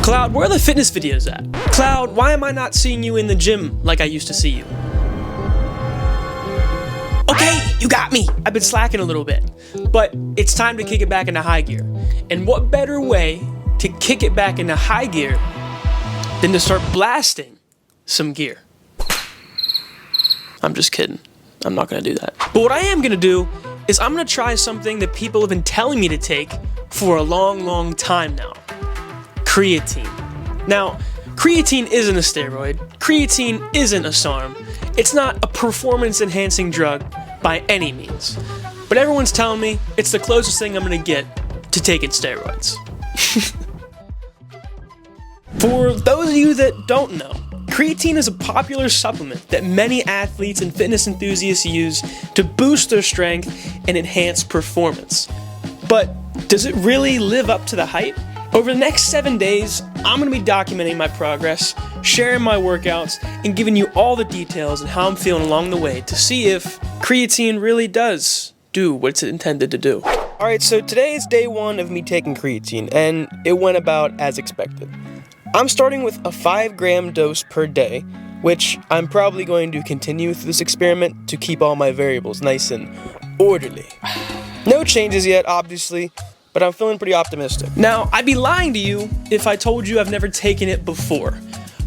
Cloud, where are the fitness videos at? Cloud, why am I not seeing you in the gym like I used to see you? Okay, you got me. I've been slacking a little bit, but it's time to kick it back into high gear. And what better way to kick it back into high gear than to start blasting some gear? I'm just kidding. I'm not gonna do that. But what I am gonna do is I'm gonna try something that people have been telling me to take for a long time now. Creatine. Now, creatine isn't a steroid. Creatine isn't a SARM. It's not a performance-enhancing drug by any means. But everyone's telling me it's the closest thing I'm gonna get to taking steroids. For those of you that don't know, creatine is a popular supplement that many athletes and fitness enthusiasts use to boost their strength and enhance performance. But does it really live up to the hype? Over the next 7 days, I'm going to be documenting my progress, sharing my workouts, and giving you all the details and how I'm feeling along the way to see if creatine really does do what it's intended to do. Alright, so today is day 1 of me taking creatine, and it went about as expected. I'm starting with a 5-gram dose per day, which I'm probably going to continue through this experiment to keep all my variables nice and orderly. No changes yet, obviously, but I'm feeling pretty optimistic. Now, I'd be lying to you if I told you I've never taken it before,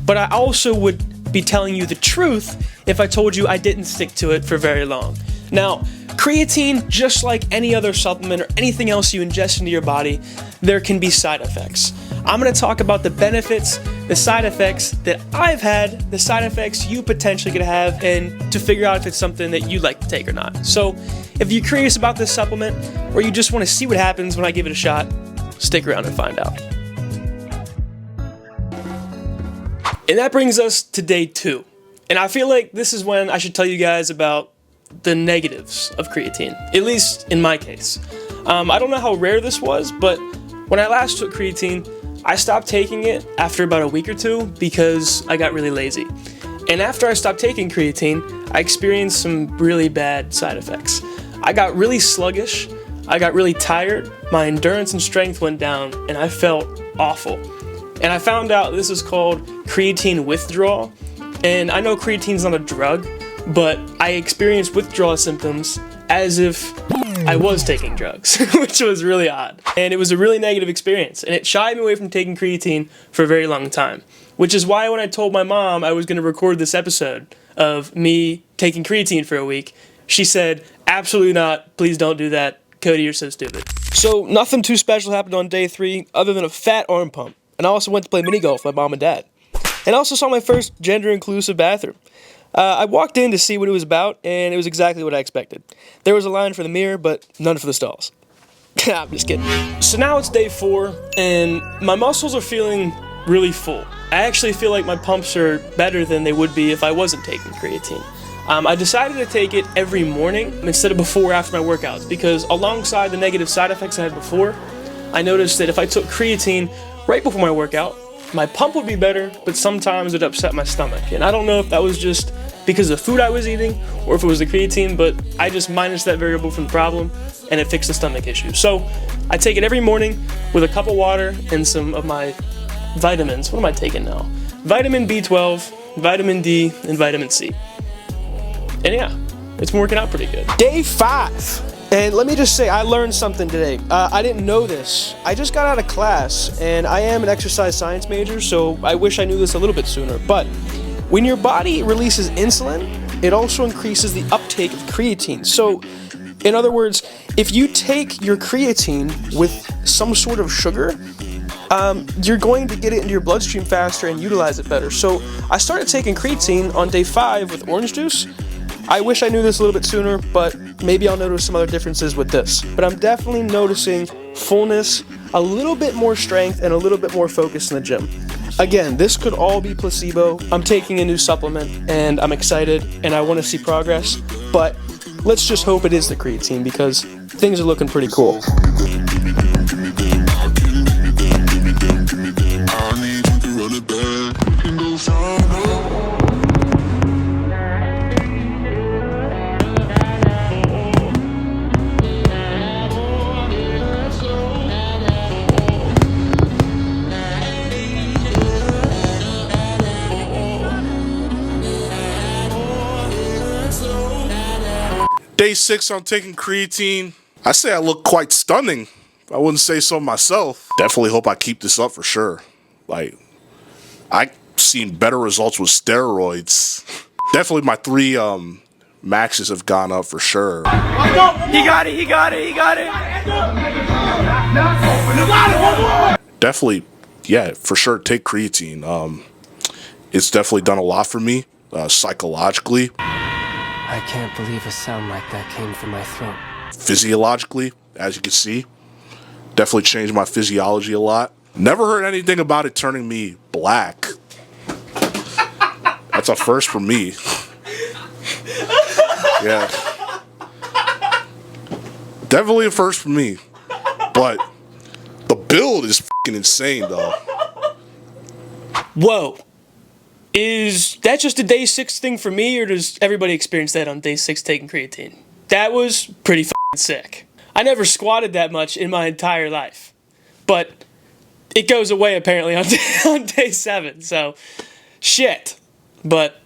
but I also would be telling you the truth if I told you I didn't stick to it for very long. Now, creatine, just like any other supplement or anything else you ingest into your body, there can be side effects. I'm going to talk about the benefits, the side effects that I've had, the side effects you potentially could have, and to figure out if it's something that you'd like to take or not. So, if you're curious about this supplement, or you just want to see what happens when I give it a shot, stick around and find out. And that brings us to day 2. And I feel like this is when I should tell you guys about the negatives of creatine, at least in my case. I don't know how rare this was, but when I last took creatine, I stopped taking it after about a week or 2 because I got really lazy. And after I stopped taking creatine, I experienced some really bad side effects. I got really sluggish, I got really tired, my endurance and strength went down, and I felt awful. And I found out this is called creatine withdrawal, and I know creatine's not a drug, but I experienced withdrawal symptoms as if I was taking drugs, which was really odd. And it was a really negative experience, and it shied me away from taking creatine for a very long time. Which is why when I told my mom I was going to record this episode of me taking creatine for a week, she said, absolutely not, please don't do that, Cody, you're so stupid. So nothing too special happened on day 3 other than a fat arm pump. And I also went to play mini golf with my mom and dad. And I also saw my first gender-inclusive bathroom. I walked in to see what it was about, and it was exactly what I expected. There was a line for the mirror, but none for the stalls. I'm just kidding. So now it's day 4, and my muscles are feeling really full. I actually feel like my pumps are better than they would be if I wasn't taking creatine. I decided to take it every morning instead of before or after my workouts because alongside the negative side effects I had before, I noticed that if I took creatine right before my workout, my pump would be better, but sometimes it would upset my stomach. And I don't know if that was just because of the food I was eating or if it was the creatine, but I just minused that variable from the problem and it fixed the stomach issue. So I take it every morning with a cup of water and some of my vitamins. What am I taking now? Vitamin B12, vitamin D, and vitamin C. And yeah, it's working out pretty good. Day 5. And let me just say, I learned something today. I didn't know this. I just got out of class, and I am an exercise science major, so I wish I knew this a little bit sooner. But when your body releases insulin, it also increases the uptake of creatine. So, in other words, if you take your creatine with some sort of sugar, you're going to get it into your bloodstream faster and utilize it better. So I started taking creatine on day 5 with orange juice. I wish I knew this a little bit sooner, but maybe I'll notice some other differences with this. But I'm definitely noticing fullness, a little bit more strength, and a little bit more focus in the gym. Again, this could all be placebo. I'm taking a new supplement, and I'm excited, and I want to see progress. But let's just hope it is the creatine, because things are looking pretty cool. day 6 on taking creatine. I say I look quite stunning. I wouldn't say so myself. Definitely hope I keep this up for sure. Like, I've seen better results with steroids. Definitely my 3 maxes have gone up for sure. He got it, he got it, he got it. Definitely, yeah, for sure take creatine. It's definitely done a lot for me, psychologically. I can't believe a sound like that came from my throat. Physiologically, as you can see. Definitely changed my physiology a lot. Never heard anything about it turning me black. That's a first for me. Yeah. Definitely a first for me. But the build is fucking insane, though. Whoa. Is that just a day 6 thing for me, or does everybody experience that on day 6 taking creatine? That was pretty fucking sick. I never squatted that much in my entire life. But it goes away apparently on day 7, so shit. But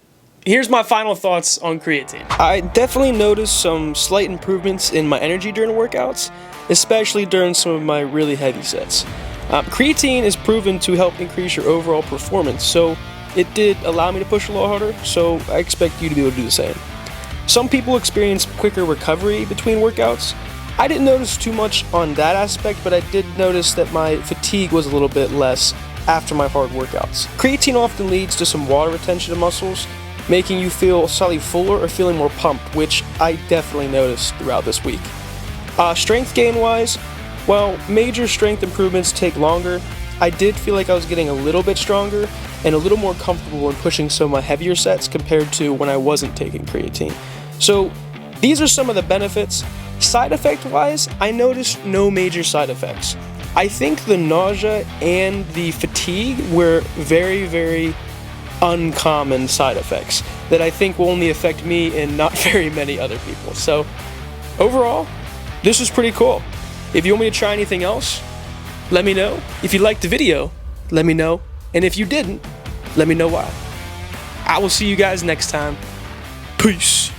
here's my final thoughts on creatine. I definitely noticed some slight improvements in my energy during workouts, especially during some of my really heavy sets. Creatine is proven to help increase your overall performance, so it did allow me to push a little harder, so I expect you to be able to do the same. Some people experience quicker recovery between workouts. I didn't notice too much on that aspect, but I did notice that my fatigue was a little bit less after my hard workouts. Creatine often leads to some water retention in muscles, making you feel slightly fuller or feeling more pumped, which I definitely noticed throughout this week. Strength gain wise, well, major strength improvements take longer. I did feel like I was getting a little bit stronger and a little more comfortable in pushing some of my heavier sets compared to when I wasn't taking creatine. So these are some of the benefits. Side effect wise, I noticed no major side effects. I think the nausea and the fatigue were very, very uncommon side effects that I think will only affect me and not very many other people. So overall, this was pretty cool. If you want me to try anything else, let me know. If you liked the video, let me know. And if you didn't, let me know why. I will see you guys next time. Peace.